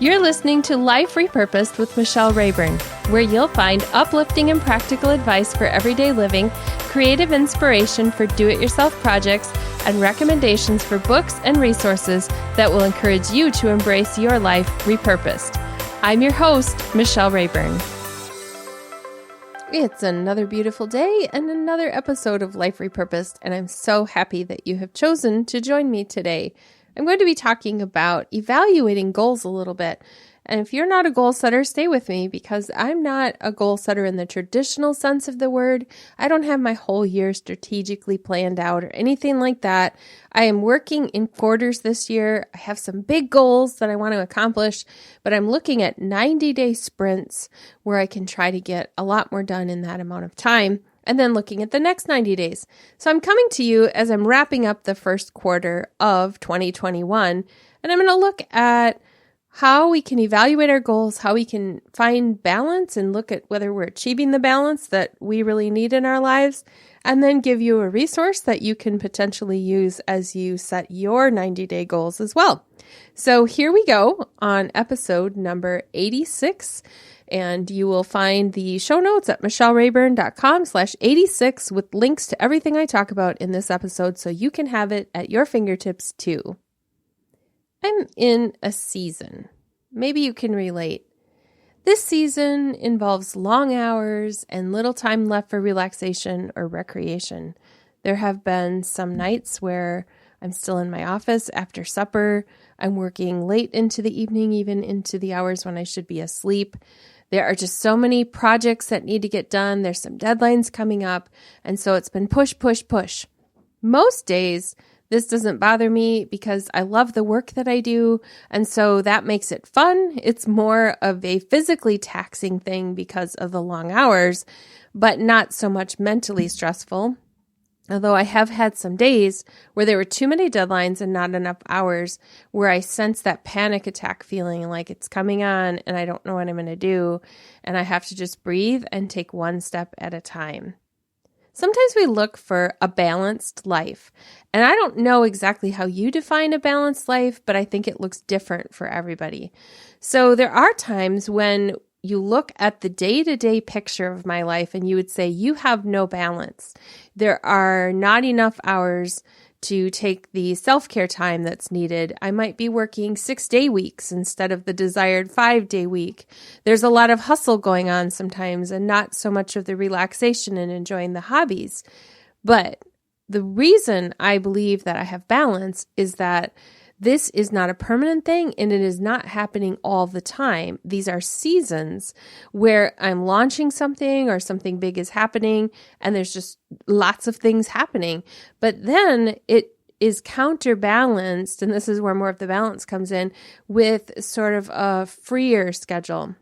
You're listening to Life Repurposed with Michelle Rayburn, where you'll find uplifting and practical advice for everyday living, creative inspiration for do-it-yourself projects, and recommendations for books and resources that will encourage you to embrace your life repurposed. I'm your host, Michelle Rayburn. It's another beautiful day and another episode of Life Repurposed, and I'm so happy that you have chosen to join me today. I'm going to be talking about evaluating goals a little bit. And if you're not a goal setter, stay with me because I'm not a goal setter in the traditional sense of the word. I don't have my whole year strategically planned out or anything like that. I am working in quarters this year. I have some big goals that I want to accomplish, but I'm looking at 90-day sprints where I can try to get a lot more done in that amount of time. And then looking at the next 90 days. So I'm coming to you as I'm wrapping up the first quarter of 2021, and I'm going to look at how we can evaluate our goals, how we can find balance and look at whether we're achieving the balance that we really need in our lives, and then give you a resource that you can potentially use as you set your 90-day goals as well. So here we go on episode number 86. And you will find the show notes at michellerayburn.com/86 with links to everything I talk about in this episode so you can have it at your fingertips too. I'm in a season. Maybe you can relate. This season involves long hours and little time left for relaxation or recreation. There have been some nights where I'm still in my office after supper. I'm working late into the evening, even into the hours when I should be asleep. There are just so many projects that need to get done. There's some deadlines coming up. And so it's been push, push, push. Most days, this doesn't bother me because I love the work that I do. And so that makes it fun. It's more of a physically taxing thing because of the long hours, but not so much mentally stressful. Although I have had some days where there were too many deadlines and not enough hours where I sense that panic attack feeling like it's coming on and I don't know what I'm going to do. And I have to just breathe and take one step at a time. Sometimes we look for a balanced life. And I don't know exactly how you define a balanced life, but I think it looks different for everybody. So there are times when you look at the day-to-day picture of my life and you would say, you have no balance. There are not enough hours to take the self-care time that's needed. I might be working 6-day weeks instead of the desired 5-day week. There's a lot of hustle going on sometimes and not so much of the relaxation and enjoying the hobbies. But the reason I believe that I have balance is that this is not a permanent thing and it is not happening all the time. These are seasons where I'm launching something or something big is happening and there's just lots of things happening. But then it is counterbalanced, and this is where more of the balance comes in, with sort of a freer schedule.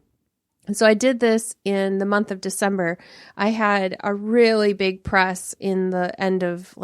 And so I did this in the month of December. I had a really big press in the end of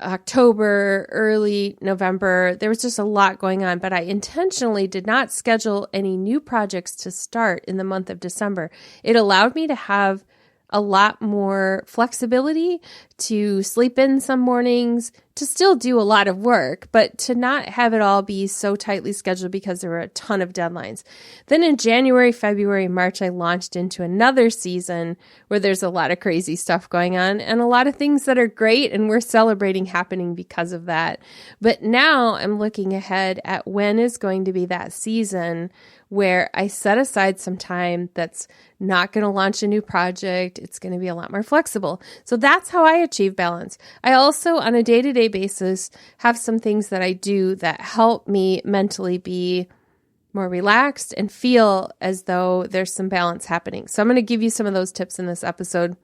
October, early November. There was just a lot going on, but I intentionally did not schedule any new projects to start in the month of December. It allowed me to have a lot more flexibility to sleep in some mornings, to still do a lot of work, but to not have it all be so tightly scheduled because there were a ton of deadlines. Then in January, February, March, I launched into another season where there's a lot of crazy stuff going on and a lot of things that are great and we're celebrating happening because of that. But now I'm looking ahead at when is going to be that season where I set aside some time that's not going to launch a new project. It's going to be a lot more flexible. So that's how I achieve balance. I also, on a day-to-day basis, have some things that I do that help me mentally be more relaxed and feel as though there's some balance happening. So I'm going to give you some of those tips in this episode.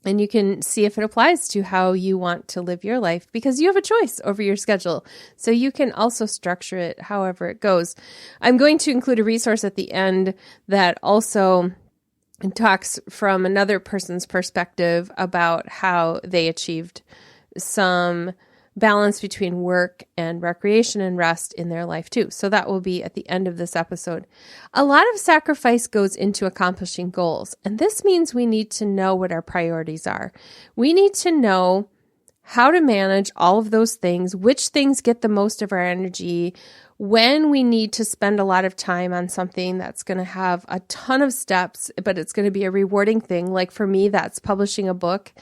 And you can see if it applies to how you want to live your life because you have a choice over your schedule. So you can also structure it however it goes. I'm going to include a resource at the end that also talks from another person's perspective about how they achieved some balance between work and recreation and rest in their life too. So that will be at the end of this episode. A lot of sacrifice goes into accomplishing goals, and this means we need to know what our priorities are. We need to know how to manage all of those things, which things get the most of our energy, when we need to spend a lot of time on something that's going to have a ton of steps, but it's going to be a rewarding thing. Like for me, that's publishing a book.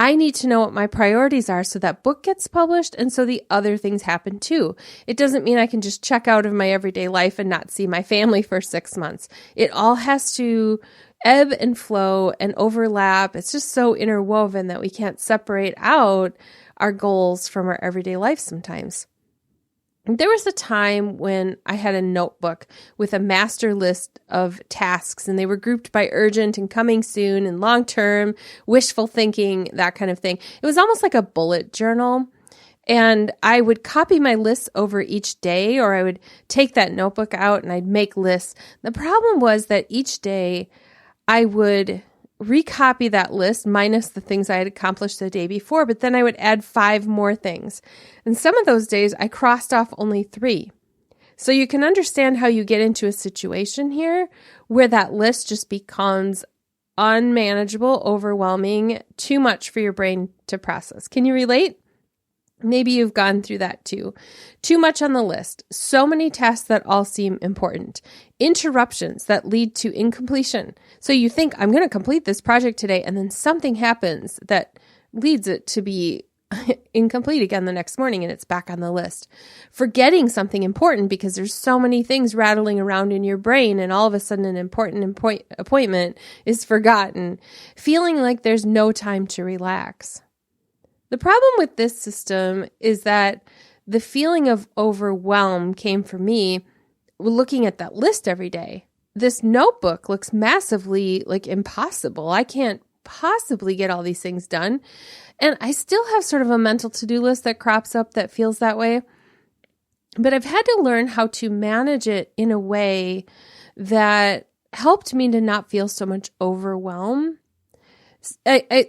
I need to know what my priorities are so that book gets published and so the other things happen too. It doesn't mean I can just check out of my everyday life and not see my family for 6 months. It all has to ebb and flow and overlap. It's just so interwoven that we can't separate out our goals from our everyday life sometimes. There was a time when I had a notebook with a master list of tasks, and they were grouped by urgent and coming soon and long-term, wishful thinking, that kind of thing. It was almost like a bullet journal, and I would copy my lists over each day, or I would take that notebook out and I'd make lists. The problem was that each day I would recopy that list minus the things I had accomplished the day before, but then I would add 5 more things. And some of those days I crossed off only 3. So you can understand how you get into a situation here where that list just becomes unmanageable, overwhelming, too much for your brain to process. Can you relate? Maybe you've gone through that too. Too much on the list. So many tasks that all seem important. Interruptions that lead to incompletion. So you think, I'm going to complete this project today, and then something happens that leads it to be incomplete again the next morning, and it's back on the list. Forgetting something important because there's so many things rattling around in your brain, and all of a sudden an important appointment is forgotten. Feeling like there's no time to relax. The problem with this system is that the feeling of overwhelm came from me looking at that list every day. This notebook looks massively impossible. I can't possibly get all these things done. And I still have sort of a mental to-do list that crops up that feels that way. But I've had to learn how to manage it in a way that helped me to not feel so much overwhelm.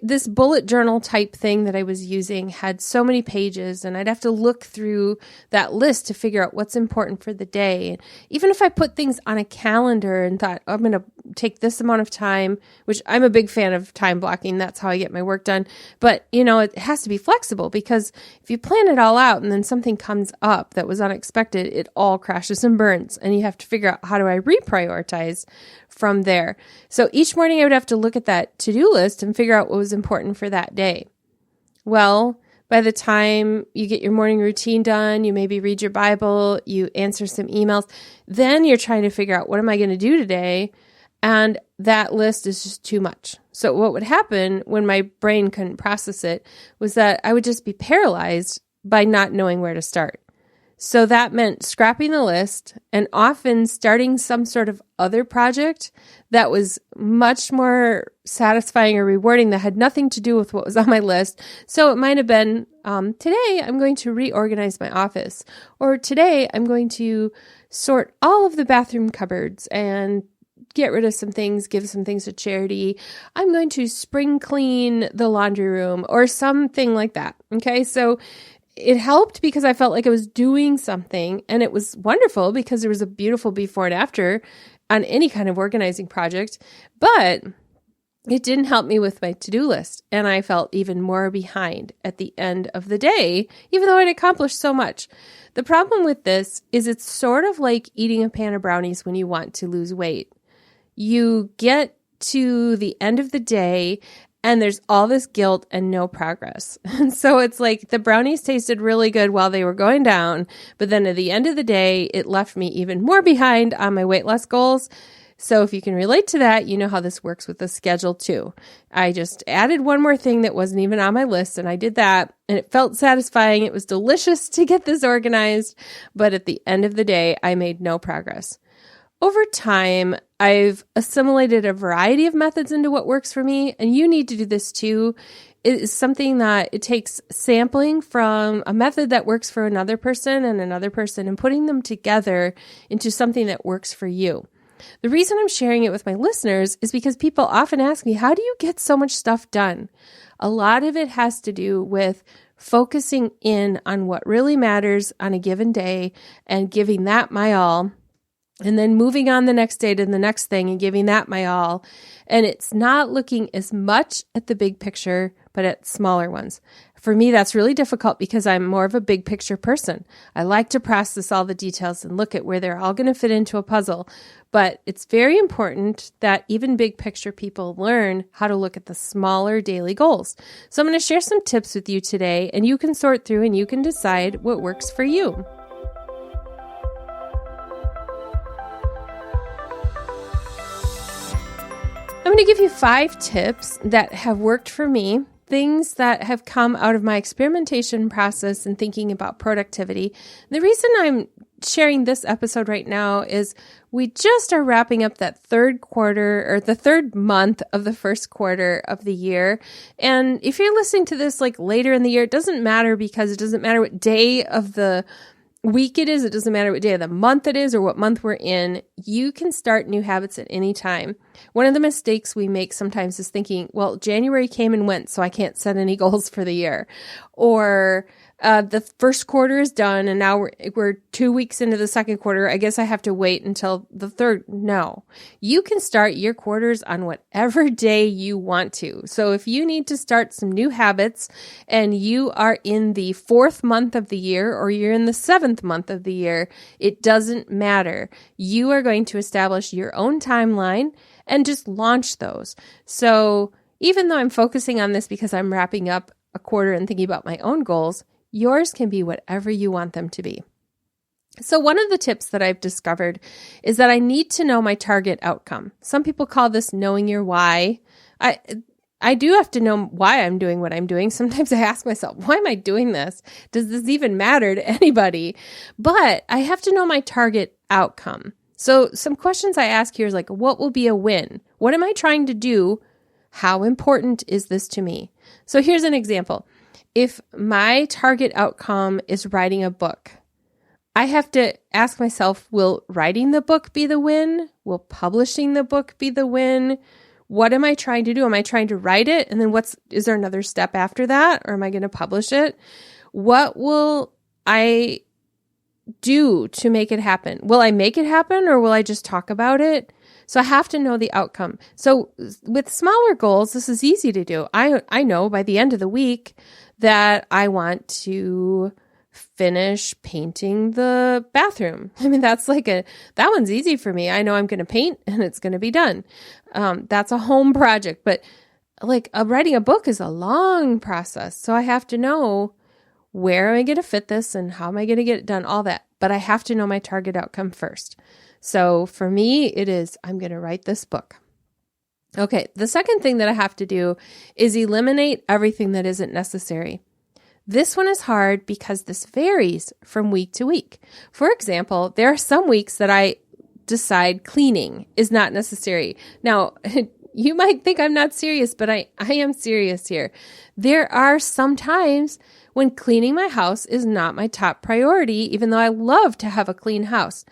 This bullet journal type thing that I was using had so many pages, and I'd have to look through that list to figure out what's important for the day. And even if I put things on a calendar and thought, I'm going to take this amount of time, which I'm a big fan of time blocking. That's how I get my work done. But, it has to be flexible, because if you plan it all out and then something comes up that was unexpected, it all crashes and burns. And you have to figure out, how do I reprioritize from there? So each morning I would have to look at that to-do list and figure out what was important for that day. Well, by the time you get your morning routine done, you maybe read your Bible, you answer some emails, then you're trying to figure out, what am I going to do today? And that list is just too much. So what would happen when my brain couldn't process it was that I would just be paralyzed by not knowing where to start. So that meant scrapping the list and often starting some sort of other project that was much more satisfying or rewarding, that had nothing to do with what was on my list. So it might have been, today I'm going to reorganize my office, or today I'm going to sort all of the bathroom cupboards and get rid of some things, give some things to charity. I'm going to spring clean the laundry room, or something like that. Okay, so it helped because I felt like I was doing something, and it was wonderful because there was a beautiful before and after on any kind of organizing project, but it didn't help me with my to-do list, and I felt even more behind at the end of the day, even though I'd accomplished so much. The problem with this is it's sort of like eating a pan of brownies when you want to lose weight. You get to the end of the day and there's all this guilt and no progress. And so it's like the brownies tasted really good while they were going down, but then at the end of the day, it left me even more behind on my weight loss goals. So if you can relate to that, you know how this works with the schedule too. I just added one more thing that wasn't even on my list, and I did that, and it felt satisfying. It was delicious to get this organized, but at the end of the day, I made no progress. Over time, I've assimilated a variety of methods into what works for me, and you need to do this too. It is something that it takes sampling from a method that works for another person and putting them together into something that works for you. The reason I'm sharing it with my listeners is because people often ask me, how do you get so much stuff done? A lot of it has to do with focusing in on what really matters on a given day and giving that my all, and then moving on the next day to the next thing and giving that my all. And it's not looking as much at the big picture, but at smaller ones. For me, that's really difficult because I'm more of a big picture person. I like to process all the details and look at where they're all going to fit into a puzzle. But it's very important that even big picture people learn how to look at the smaller daily goals. So I'm going to share some tips with you today, and you can sort through and you can decide what works for you. I'm going to give you 5 tips that have worked for me, things that have come out of my experimentation process and thinking about productivity. The reason I'm sharing this episode right now is we just are wrapping up that third quarter or the third month of the first quarter of the year. And if you're listening to this like later in the year, it doesn't matter because it doesn't matter what day of the week it is. It doesn't matter what day of the month it is or what month we're in. You can start new habits at any time. One of the mistakes we make sometimes is thinking, well, January came and went, so I can't set any goals for the year. Or the first quarter is done and now we're 2 weeks into the second quarter. I guess I have to wait until the third. No, you can start your quarters on whatever day you want to. So if you need to start some new habits and you are in the 4th month of the year or you're in the 7th month of the year, it doesn't matter. You are going to establish your own timeline and just launch those. So even though I'm focusing on this because I'm wrapping up a quarter and thinking about my own goals, yours can be whatever you want them to be. So one of the tips that I've discovered is that I need to know my target outcome. Some people call this knowing your why. I do have to know why I'm doing what I'm doing. Sometimes I ask myself, why am I doing this? Does this even matter to anybody? But I have to know my target outcome. So some questions I ask here is like, what will be a win? What am I trying to do? How important is this to me? So here's an example. If my target outcome is writing a book, I have to ask myself, will writing the book be the win? Will publishing the book be the win? What am I trying to do? Am I trying to write it? And then is there another step after that? Or am I going to publish it? What will I do to make it happen? Will I make it happen or will I just talk about it? So I have to know the outcome. So with smaller goals, this is easy to do. I know by the end of the week that I want to finish painting the bathroom. I mean, that one's easy for me. I know I'm going to paint and it's going to be done. That's a home project, but like writing a book is a long process. So I have to know where am I going to fit this and how am I going to get it done, all that. But I have to know my target outcome first. So for me, it is, I'm going to write this book. Okay, the second thing that I have to do is eliminate everything that isn't necessary. This one is hard because this varies from week to week. For example, there are some weeks that I decide cleaning is not necessary. Now, you might think I'm not serious, but I am serious here. There are some times when cleaning my house is not my top priority, even though I love to have a clean house.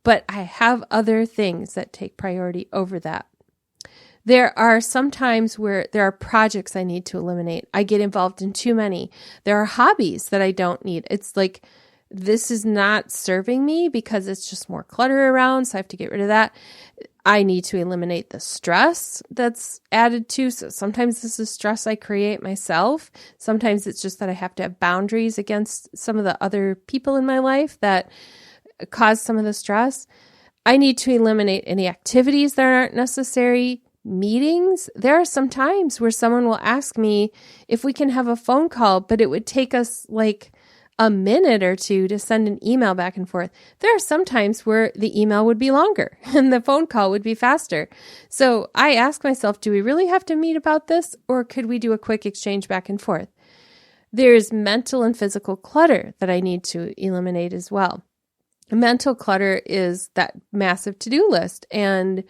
But I have other things that take priority over that. There are some times where there are projects I need to eliminate. I get involved in too many. There are hobbies that I don't need. It's like, this is not serving me because it's just more clutter around, so I have to get rid of that. I need to eliminate the stress that's added to. So sometimes this is stress I create myself. Sometimes it's just that I have to have boundaries against some of the other people in my life that cause some of the stress. I need to eliminate any activities that aren't necessary. Meetings. There are some times where someone will ask me if we can have a phone call, but it would take us like a minute or two to send an email back and forth. There are some times where the email would be longer and the phone call would be faster. So I ask myself, do we really have to meet about this, or could we do a quick exchange back and forth? There's mental and physical clutter that I need to eliminate as well. Mental clutter is that massive to-do list, and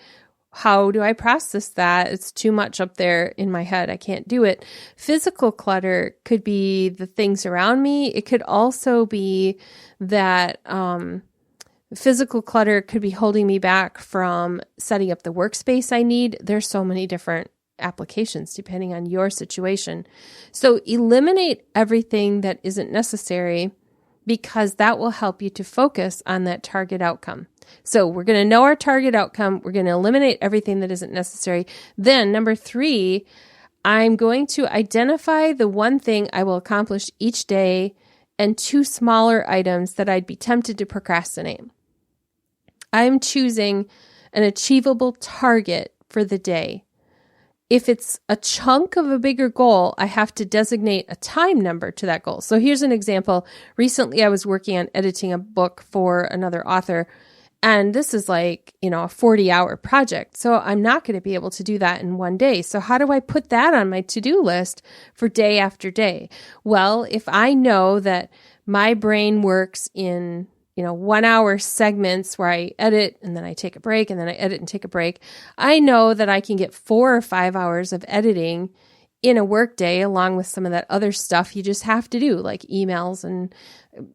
how do I process that? It's too much up there in my head. I can't do it. Physical clutter could be the things around me. It could also be that physical clutter could be holding me back from setting up the workspace I need. There's so many different applications depending on your situation. So eliminate everything that isn't necessary, because that will help you to focus on that target outcome. So we're going to know our target outcome. We're going to eliminate everything that isn't necessary. Then number 3, I'm going to identify the one thing I will accomplish each day and 2 smaller items that I'd be tempted to procrastinate. I'm choosing an achievable target for the day. If it's a chunk of a bigger goal, I have to designate a time number to that goal. So here's an example. Recently, I was working on editing a book for another author, and this is like, a 40-hour project. So I'm not going to be able to do that in one day. So how do I put that on my to-do list for day after day? Well, if I know that my brain works in 1 hour segments where I edit and then I take a break and then I edit and take a break, I know that I can get 4 or 5 hours of editing in a work day along with some of that other stuff you just have to do, like emails and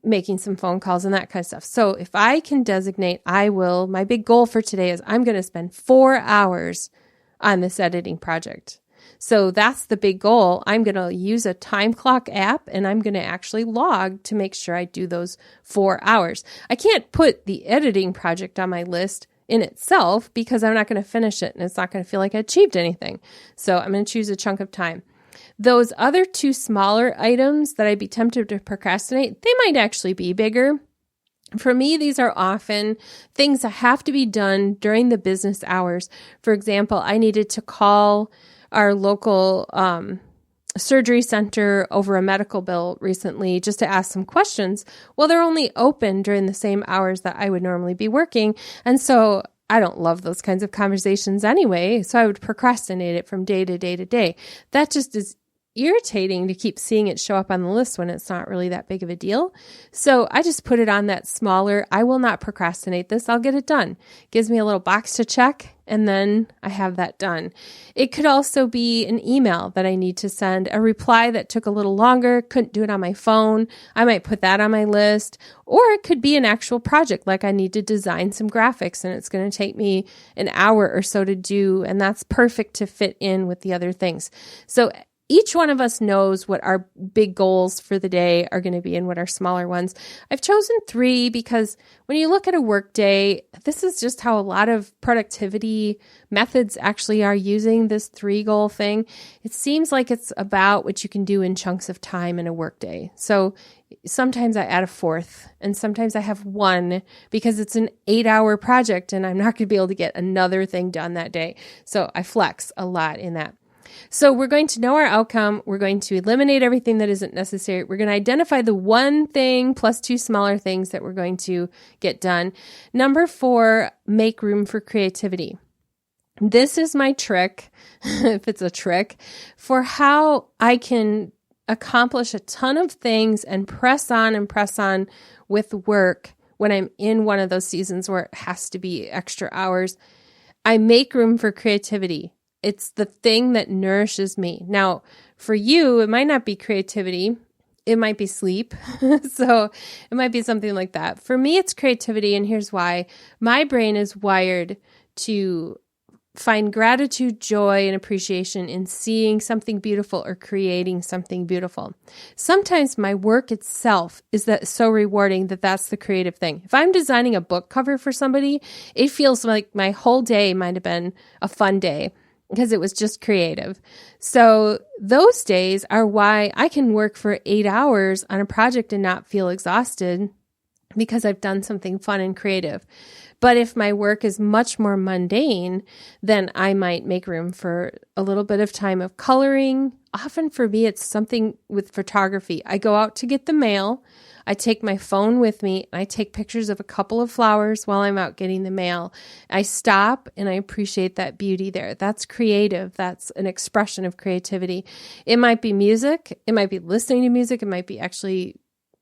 making some phone calls and that kind of stuff. So if I can designate, my big goal for today is I'm going to spend 4 hours on this editing project. So that's the big goal. I'm going to use a time clock app and I'm going to actually log to make sure I do those 4 hours. I can't put the editing project on my list in itself because I'm not going to finish it and it's not going to feel like I achieved anything. So I'm going to choose a chunk of time. Those other 2 smaller items that I'd be tempted to procrastinate, they might actually be bigger. For me, these are often things that have to be done during the business hours. For example, I needed to call our local surgery center over a medical bill recently just to ask some questions. Well, they're only open during the same hours that I would normally be working. And so I don't love those kinds of conversations anyway. So I would procrastinate it from day to day to day. That just is irritating to keep seeing it show up on the list when it's not really that big of a deal. So I just put it on that smaller, I will not procrastinate this, I'll get it done. Gives me a little box to check, and then I have that done. It could also be an email that I need to send, a reply that took a little longer, couldn't do it on my phone. I might put that on my list. Or it could be an actual project, like I need to design some graphics and it's going to take me an hour or so to do, and that's perfect to fit in with the other things. So each one of us knows what our big goals for the day are going to be and what our smaller ones. I've chosen 3 because when you look at a work day, this is just how a lot of productivity methods actually are using this 3 goal thing. It seems like it's about what you can do in chunks of time in a work day. So sometimes I add a 4th and sometimes I have 1 because it's an 8-hour project and I'm not going to be able to get another thing done that day. So I flex a lot in that. So we're going to know our outcome. We're going to eliminate everything that isn't necessary. We're going to identify the one thing plus 2 smaller things that we're going to get done. Number 4, make room for creativity. This is my trick, if it's a trick, for how I can accomplish a ton of things and press on with work when I'm in one of those seasons where it has to be extra hours. I make room for creativity. It's the thing that nourishes me. Now, for you, it might not be creativity. It might be sleep. So it might be something like that. For me, it's creativity. And here's why. My brain is wired to find gratitude, joy, and appreciation in seeing something beautiful or creating something beautiful. Sometimes my work itself is so rewarding that that's the creative thing. If I'm designing a book cover for somebody, it feels like my whole day might have been a fun day, because it was just creative. So those days are why I can work for 8 hours on a project and not feel exhausted because I've done something fun and creative. But if my work is much more mundane, then I might make room for a little bit of time of coloring. Often for me, it's something with photography. I go out to get the mail. I take my phone with me and I take pictures of a couple of flowers while I'm out getting the mail. I stop and I appreciate that beauty there. That's creative. That's an expression of creativity. It might be music. It might be listening to music. It might be actually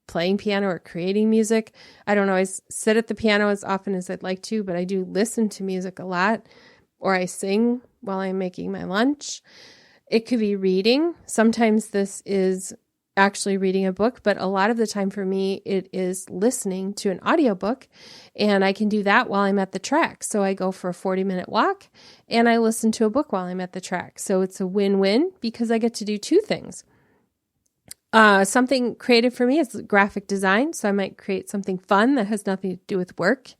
playing piano or creating music. I don't always sit at the piano as often as I'd like to, but I do listen to music a lot, or I sing while I'm making my lunch. It could be reading. Sometimes this is actually reading a book, but a lot of the time for me, it is listening to an audiobook, and I can do that while I'm at the track. So I go for a 40-minute walk and I listen to a book while I'm at the track. So it's a win-win because I get to do 2 things. Something creative for me is graphic design. So I might create something fun that has nothing to do with work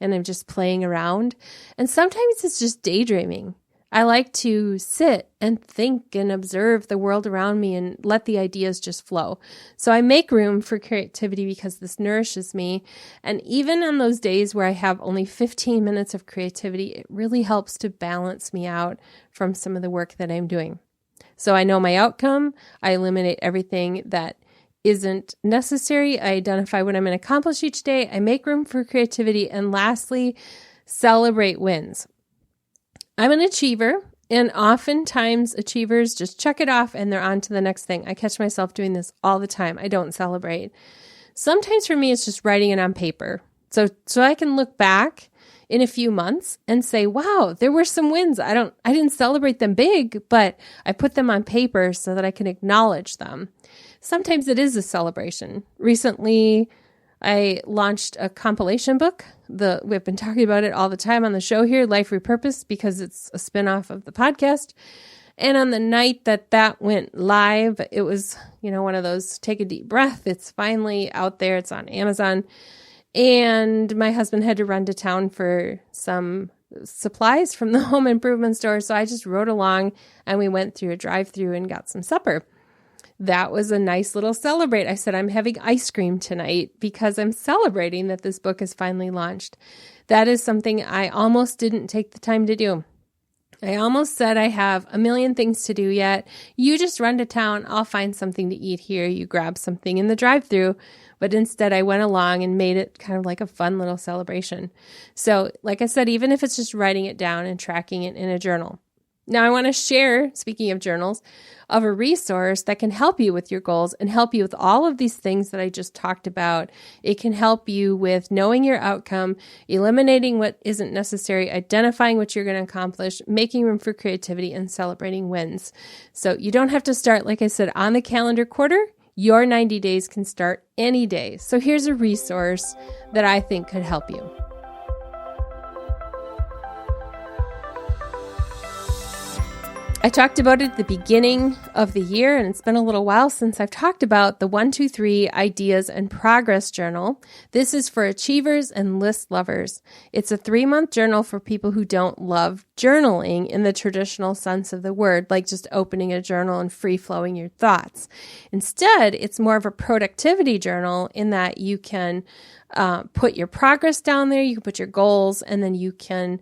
and I'm just playing around. And sometimes it's just daydreaming. I like to sit and think and observe the world around me and let the ideas just flow. So I make room for creativity because this nourishes me. And even on those days where I have only 15 minutes of creativity, it really helps to balance me out from some of the work that I'm doing. So I know my outcome. I eliminate everything that isn't necessary. I identify what I'm going to accomplish each day. I make room for creativity. And lastly, celebrate wins. I'm an achiever, and oftentimes achievers just check it off and they're on to the next thing. I catch myself doing this all the time. I don't celebrate. Sometimes for me, it's just writing it on paper. So I can look back in a few months and say, wow, there were some wins. I didn't celebrate them big, but I put them on paper so that I can acknowledge them. Sometimes it is a celebration. Recently, I launched a compilation book. We've been talking about it all the time on the show here, Life Repurposed, because it's a spinoff of the podcast. And on the night that went live, it was, one of those take a deep breath. It's finally out there. It's on Amazon. And my husband had to run to town for some supplies from the home improvement store. So I just rode along and we went through a drive-through and got some supper. That was a nice little celebrate. I said, I'm having ice cream tonight because I'm celebrating that this book is finally launched. That is something I almost didn't take the time to do. I almost said I have a million things to do yet. You just run to town. I'll find something to eat here. You grab something in the drive-thru. But instead, I went along and made it kind of like a fun little celebration. So like I said, even if it's just writing it down and tracking it in a journal. Now, I want to share, speaking of journals, of a resource that can help you with your goals and help you with all of these things that I just talked about. It can help you with knowing your outcome, eliminating what isn't necessary, identifying what you're going to accomplish, making room for creativity, and celebrating wins. So you don't have to start, like I said, on the calendar quarter. Your 90 days can start any day. So here's a resource that I think could help you. I talked about it at the beginning of the year, and it's been a little while since I've talked about the 1, 2, 3 Ideas and Progress Journal. This is for achievers and list lovers. It's a 3-month journal for people who don't love journaling in the traditional sense of the word, like just opening a journal and free-flowing your thoughts. Instead, it's more of a productivity journal in that you can put your progress down there, you can put your goals, and then you can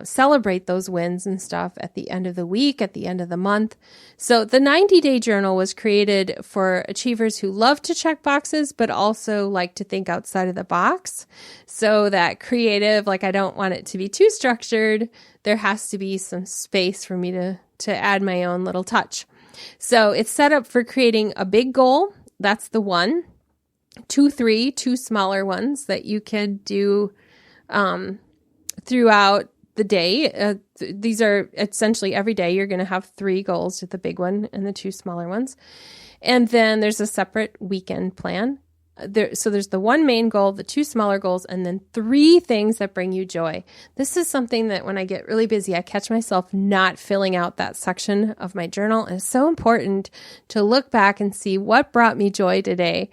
celebrate those wins and stuff at the end of the week, at the end of the month. So the 90-day journal was created for achievers who love to check boxes, but also like to think outside of the box. So that creative, like I don't want it to be too structured. There has to be some space for me to add my own little touch. So it's set up for creating a big goal. That's the 1, 2, 3, 2 smaller ones that you can do throughout the day. These are essentially every day you're going to have 3 goals with the big one and the 2 smaller ones. And then there's a separate weekend plan. So there's the 1 main goal, the 2 smaller goals, and then 3 things that bring you joy. This is something that when I get really busy, I catch myself not filling out that section of my journal. And it's so important to look back and see what brought me joy today,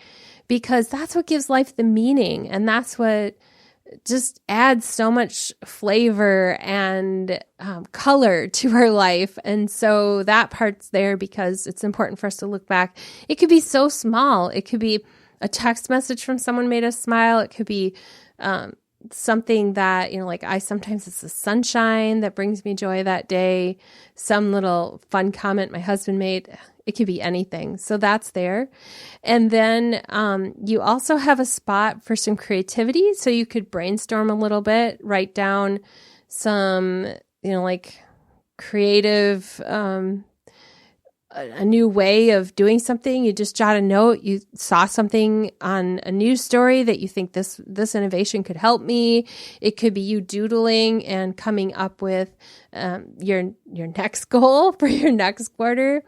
because that's what gives life the meaning. And that's what just adds so much flavor and color to our life. And so that part's there because it's important for us to look back. It could be so small. It could be a text message from someone made us smile. It could be something that, sometimes it's the sunshine that brings me joy that day. Some little fun comment my husband made. It could be anything. So that's there. And then you also have a spot for some creativity. So you could brainstorm a little bit, write down some, creative, a new way of doing something. You just jot a note. You saw something on a news story that you think this innovation could help me. It could be you doodling and coming up with your next goal for your next quarter.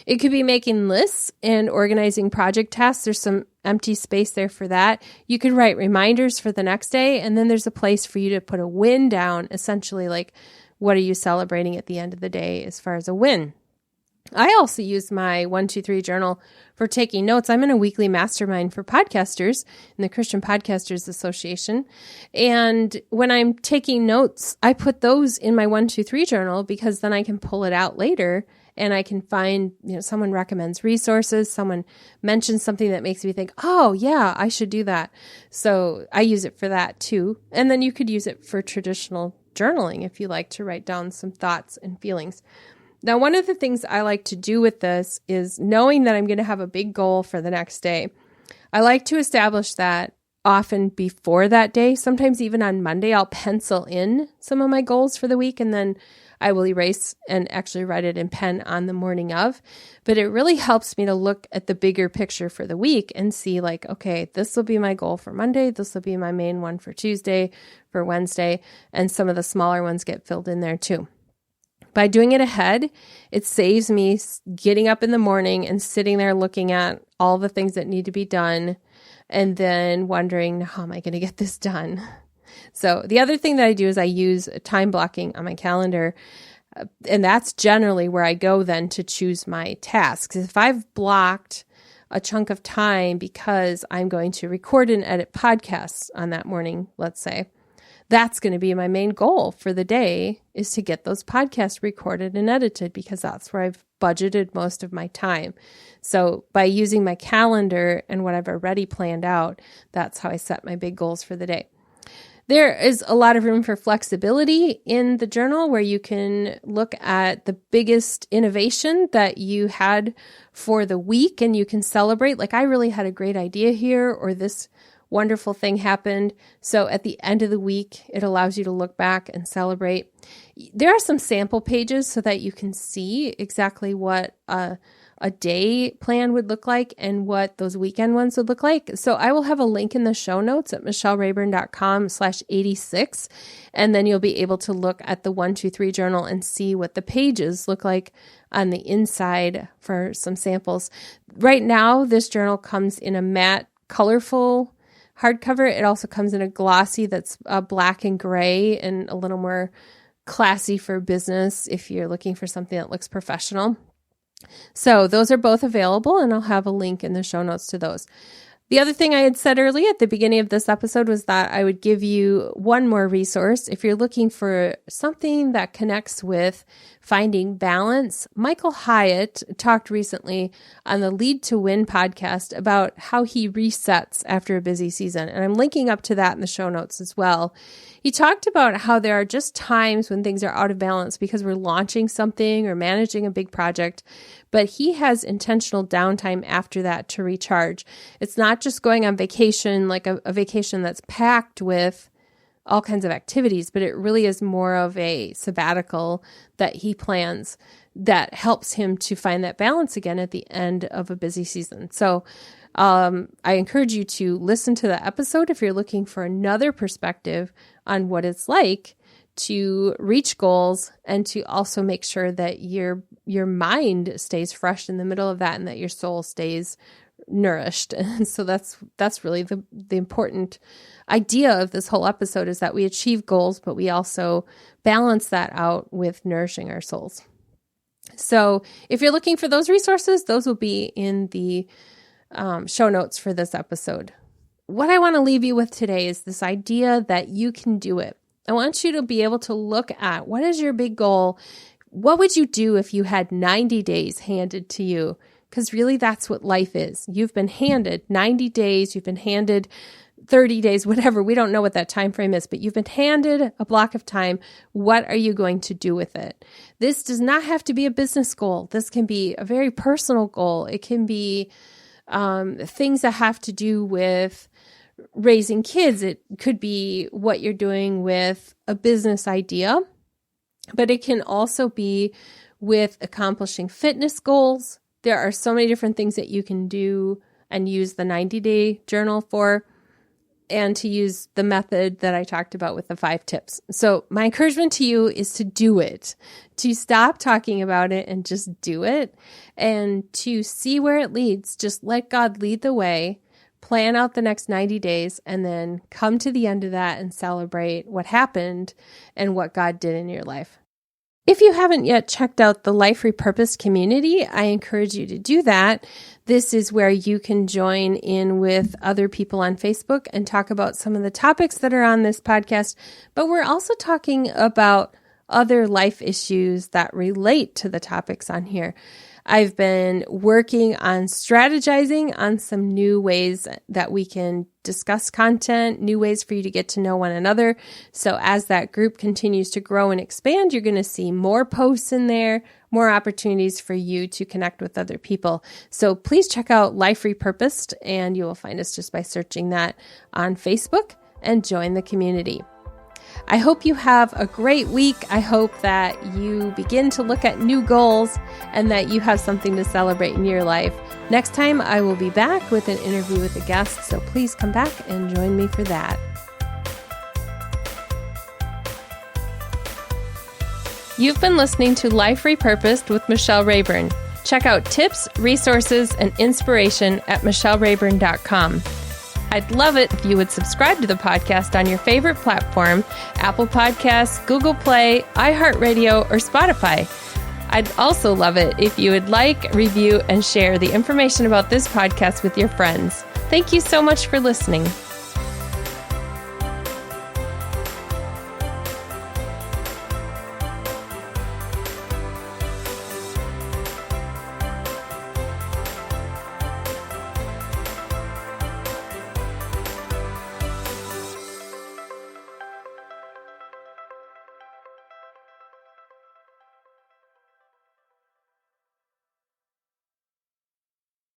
It could be making lists and organizing project tasks. There's some empty space there for that. You could write reminders for the next day, and then there's a place for you to put a win down, essentially like what are you celebrating at the end of the day as far as a win. I also use my 123 journal for taking notes. I'm in a weekly mastermind for podcasters in the Christian Podcasters Association. And when I'm taking notes, I put those in my 123 journal because then I can pull it out later and I can find, someone recommends resources, someone mentions something that makes me think, oh yeah, I should do that. So I use it for that too. And then you could use it for traditional journaling if you like to write down some thoughts and feelings. Now, one of the things I like to do with this is knowing that I'm going to have a big goal for the next day. I like to establish that often before that day. Sometimes even on Monday, I'll pencil in some of my goals for the week and then I will erase and actually write it in pen on the morning of. But it really helps me to look at the bigger picture for the week and see like, okay, this will be my goal for Monday. This will be my main one for Tuesday, for Wednesday, and some of the smaller ones get filled in there too. By doing it ahead, it saves me getting up in the morning and sitting there looking at all the things that need to be done and then wondering, how am I going to get this done? So the other thing that I do is I use time blocking on my calendar, and that's generally where I go then to choose my tasks. If I've blocked a chunk of time because I'm going to record and edit podcasts on that morning, let's say, that's going to be my main goal for the day is to get those podcasts recorded and edited because that's where I've budgeted most of my time. So by using my calendar and what I've already planned out, that's how I set my big goals for the day. There is a lot of room for flexibility in the journal where you can look at the biggest innovation that you had for the week and you can celebrate. Like, I really had a great idea here, or this wonderful thing happened. So at the end of the week, it allows you to look back and celebrate. There are some sample pages so that you can see exactly what a day plan would look like and what those weekend ones would look like. So I will have a link in the show notes at michellerayburn.com/86. And then you'll be able to look at the 123 journal and see what the pages look like on the inside for some samples. Right now, this journal comes in a matte, colorful hardcover. It also comes in a glossy that's black and gray and a little more classy for business if you're looking for something that looks professional. So those are both available, and I'll have a link in the show notes to those. The other thing I had said earlier at the beginning of this episode was that I would give you one more resource. If you're looking for something that connects with finding balance, Michael Hyatt talked recently on the Lead to Win podcast about how he resets after a busy season. And I'm linking up to that in the show notes as well. He talked about how there are just times when things are out of balance because we're launching something or managing a big project, but he has intentional downtime after that to recharge. It's not just going on vacation, like a vacation that's packed with all kinds of activities, but it really is more of a sabbatical that he plans that helps him to find that balance again at the end of a busy season. So I encourage you to listen to the episode if you're looking for another perspective on what it's like to reach goals and to also make sure that your mind stays fresh in the middle of that and that your soul stays nourished. And so that's really the important idea of this whole episode, is that we achieve goals, but we also balance that out with nourishing our souls. So if you're looking for those resources, those will be in the show notes for this episode. What I want to leave you with today is this idea that you can do it. I want you to be able to look at, what is your big goal? What would you do if you had 90 days handed to you? Because really that's what life is. You've been handed 90 days, you've been handed 30 days, whatever. We don't know what that time frame is, but you've been handed a block of time. What are you going to do with it? This does not have to be a business goal. This can be a very personal goal. It can be things that have to do with raising kids. It could be what you're doing with a business idea, but it can also be with accomplishing fitness goals. There are so many different things that you can do and use the 90-day journal for, and to use the method that I talked about with the 5 tips. So my encouragement to you is to do it, to stop talking about it and just do it, and to see where it leads. Just let God lead the way, plan out the next 90 days, and then come to the end of that and celebrate what happened and what God did in your life. If you haven't yet checked out the Life Repurposed community, I encourage you to do that. This is where you can join in with other people on Facebook and talk about some of the topics that are on this podcast, but we're also talking about other life issues that relate to the topics on here. I've been working on strategizing on some new ways that we can discuss content, new ways for you to get to know one another. So as that group continues to grow and expand, you're going to see more posts in there, more opportunities for you to connect with other people. So please check out Life Repurposed, and you will find us just by searching that on Facebook and join the community. I hope you have a great week. I hope that you begin to look at new goals and that you have something to celebrate in your life. Next time, I will be back with an interview with a guest, so please come back and join me for that. You've been listening to Life Repurposed with Michelle Rayburn. Check out tips, resources, and inspiration at michellerayburn.com. I'd love it if you would subscribe to the podcast on your favorite platform, Apple Podcasts, Google Play, iHeartRadio, or Spotify. I'd also love it if you would like, review, and share the information about this podcast with your friends. Thank you so much for listening.